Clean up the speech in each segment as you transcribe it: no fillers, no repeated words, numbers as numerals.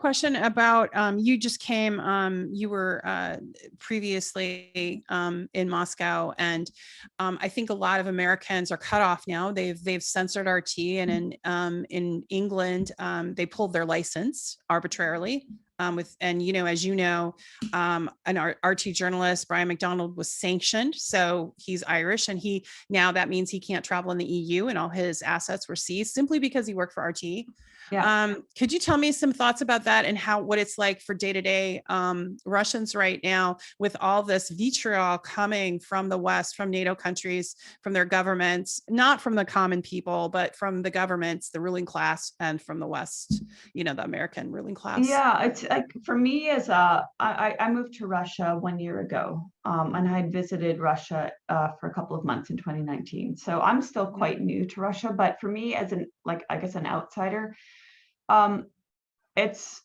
question about, you just came, you were previously in Moscow, and I think a lot of Americans are cut off now. They've censored RT, and in England, they pulled their license arbitrarily. And as you know, an RT journalist, Brian McDonald, was sanctioned. So he's Irish, and that means he can't travel in the EU, and all his assets were seized simply because he worked for RT. Yeah. Could you tell me some thoughts about that, and what it's like for day-to-day Russians right now, with all this vitriol coming from the West, from NATO countries, from their governments, not from the common people, but from the governments, the ruling class, and from the West, the American ruling class? Yeah, it's like, for me, I moved to Russia 1 year ago, and I had visited Russia for a couple of months in 2019. So I'm still quite new to Russia, but for me, as I guess an outsider, it's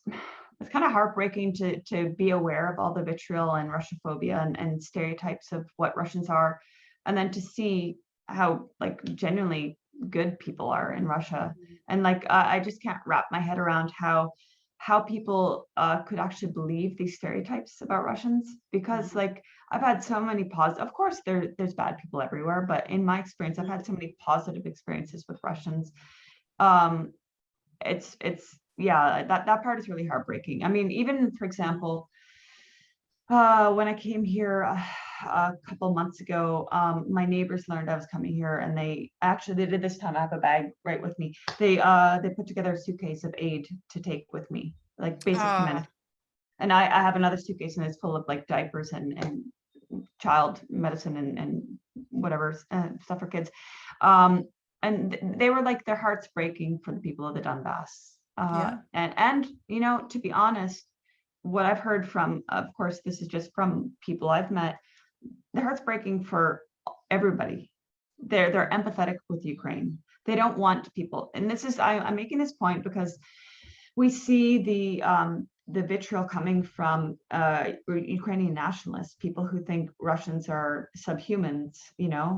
kind of heartbreaking to be aware of all the vitriol and Russophobia and stereotypes of what Russians are, and then to see how genuinely good people are in Russia. And I just can't wrap my head around how people could actually believe these stereotypes about Russians, because I've had so many positive, of course there's bad people everywhere, but in my experience, I've had so many positive experiences with Russians. It's yeah, that part is really heartbreaking. I mean, even for example, when I came here a couple months ago, my neighbors learned I was coming here, and they did this time. I have a bag right with me. They put together a suitcase of aid to take with me, like basic humanity. And I have another suitcase, and it's full of diapers and child medicine and whatever stuff for kids. And they were their hearts breaking for the people of the Donbass. And to be honest, what I've heard from, of course, this is just from people I've met, their heart's breaking for everybody. They're empathetic with Ukraine. They don't want people, and this is, I'm making this point because we see the vitriol coming from Ukrainian nationalists, people who think Russians are subhumans,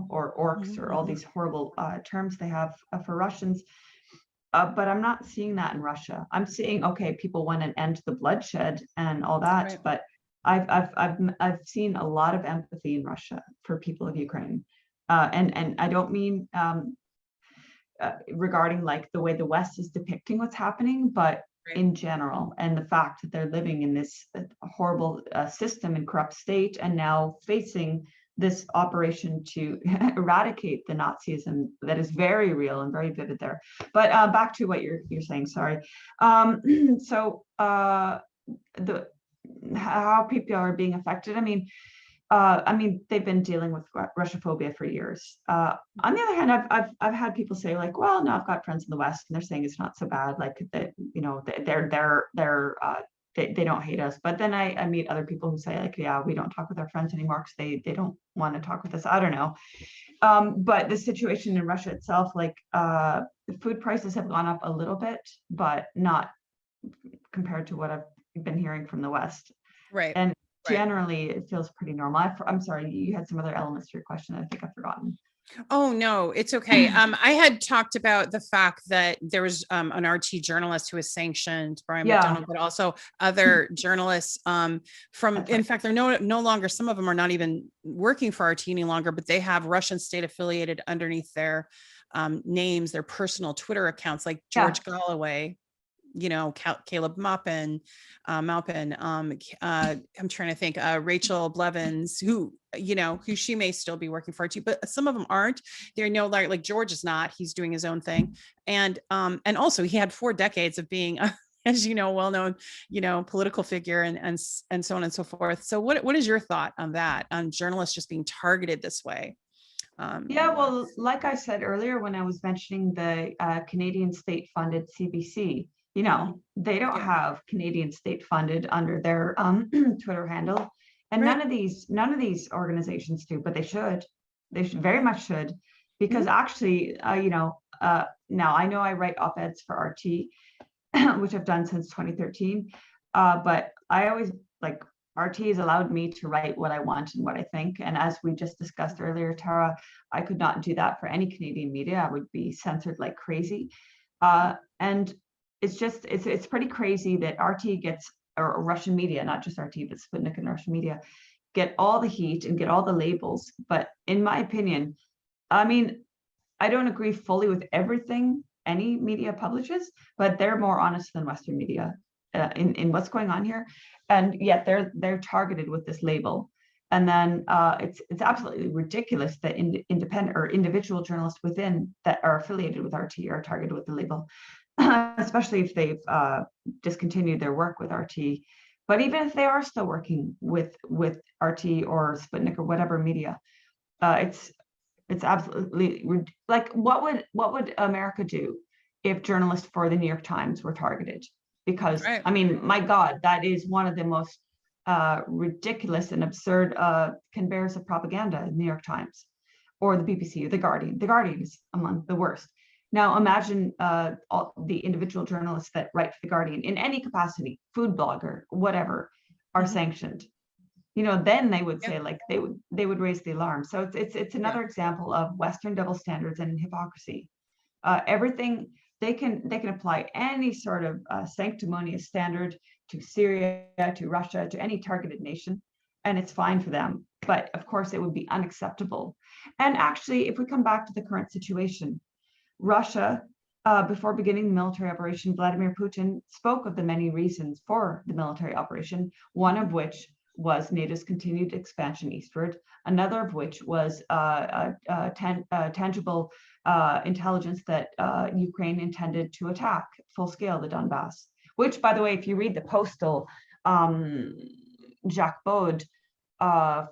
or orcs, or all these horrible terms they have for Russians. But I'm not seeing that in Russia. I'm seeing, okay, people want an end to the bloodshed and all that, right, but I've seen a lot of empathy in Russia for people of Ukraine, and I don't mean regarding the way the West is depicting what's happening, but in general, and the fact that they're living in this horrible system and corrupt state, and now facing this operation to eradicate the Nazism that is very real and very vivid there. But back to what you're saying, sorry. So how people are being affected. I mean, they've been dealing with Russophobia for years. On the other hand, I've had people say well, no, I've got friends in the West, and they're saying it's not so bad. They don't hate us. But then I meet other people who say yeah, we don't talk with our friends anymore because they don't want to talk with us. I don't know. But the situation in Russia itself, the food prices have gone up a little bit, but not compared to what I've been hearing from the West. Right. And generally, it feels pretty normal. I'm sorry, you had some other elements to your question I think I've forgotten. Oh, no, it's okay. I had talked about the fact that there was an RT journalist who was sanctioned, Brian McDonald, but also other journalists in fact, they're no longer, some of them are not even working for RT any longer, but they have Russian state affiliated underneath their names, their personal Twitter accounts, like George Galloway, Caleb Maupin, I'm trying to think, Rachel Blevins, who she may still be working for RT, but some of them aren't. They're like George is not, he's doing his own thing. And also he had 4 decades of being, as well-known, political figure and so on and so forth. So what is your thought on that, on journalists just being targeted this way? Well, like I said earlier, when I was mentioning the Canadian state-funded CBC, they don't have Canadian state funded under their Twitter handle, and none of these organizations do, but they should very much should, because actually now I know I write op-eds for RT, which I've done since 2013, but I always RT has allowed me to write what I want and what I think, and as we just discussed earlier, Tara, I could not do that for any Canadian media. I would be censored like crazy, and it's pretty crazy that RT gets, or Russian media, not just RT, but Sputnik and Russian media, get all the heat and get all the labels. But in my opinion, I mean, I don't agree fully with everything any media publishes, but they're more honest than Western media in what's going on here, and yet they're targeted with this label. And then it's absolutely ridiculous that independent or individual journalists within that are affiliated with RT are targeted with the label, especially if they've discontinued their work with RT. But even if they are still working with RT or Sputnik or whatever media, it's absolutely like, what would America do if journalists for the New York Times were targeted? Because Right. I mean, my God, that is one of the most ridiculous and absurd conveyors of propaganda in the New York Times, or the BBC, or the Guardian. The Guardian is among the worst. Now imagine all the individual journalists that write for the Guardian in any capacity, food blogger, whatever, are sanctioned. You know, then they would say, like, they would raise the alarm. So it's another example of Western double standards and hypocrisy. Everything they can apply any sort of sanctimonious standard to Syria, to Russia, to any targeted nation, and it's fine for them. But of course, it would be unacceptable. And actually, if we come back to the current situation, Russia, before beginning the military operation, Vladimir Putin spoke of the many reasons for the military operation, one of which was NATO's continued expansion eastward, another of which was tangible intelligence that Ukraine intended to attack full scale the Donbass, which, by the way, if you read the Postal, Jacques Bode,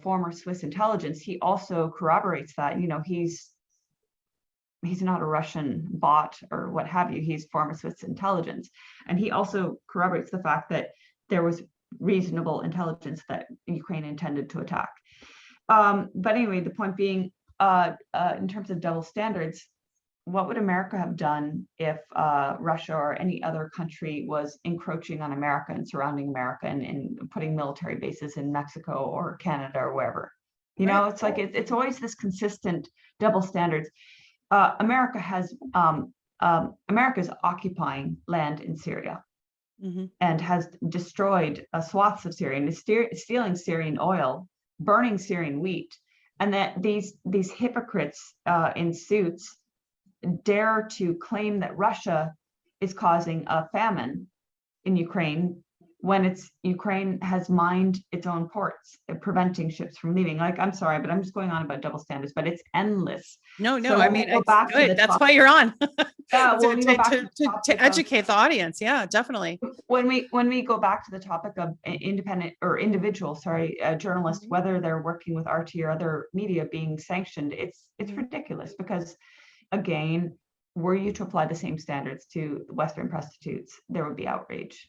former Swiss intelligence, he also corroborates that. You know, he's not a Russian bot or what have you. He's former Swiss intelligence. And he also corroborates the fact that there was reasonable intelligence that Ukraine intended to attack. But anyway, the point being, in terms of double standards, what would America have done if Russia or any other country was encroaching on America and surrounding America and putting military bases in Mexico or Canada or wherever? You know, it's like it's always this consistent double standards. America is occupying land in Syria. And has destroyed swaths of Syria and is stealing Syrian oil, burning Syrian wheat, and that these hypocrites in suits dare to claim that Russia is causing a famine in Ukraine when Ukraine has mined its own ports, preventing ships from leaving. Like, I'm sorry, but I'm just going on about double standards, but it's endless. No, So I mean, it's good. That's why you're on. To educate the audience. Yeah, definitely. When we go back to the topic of independent or individual, journalists, whether they're working with RT or other media being sanctioned, it's ridiculous, because again, were you to apply the same standards to Western prostitutes, there would be outrage.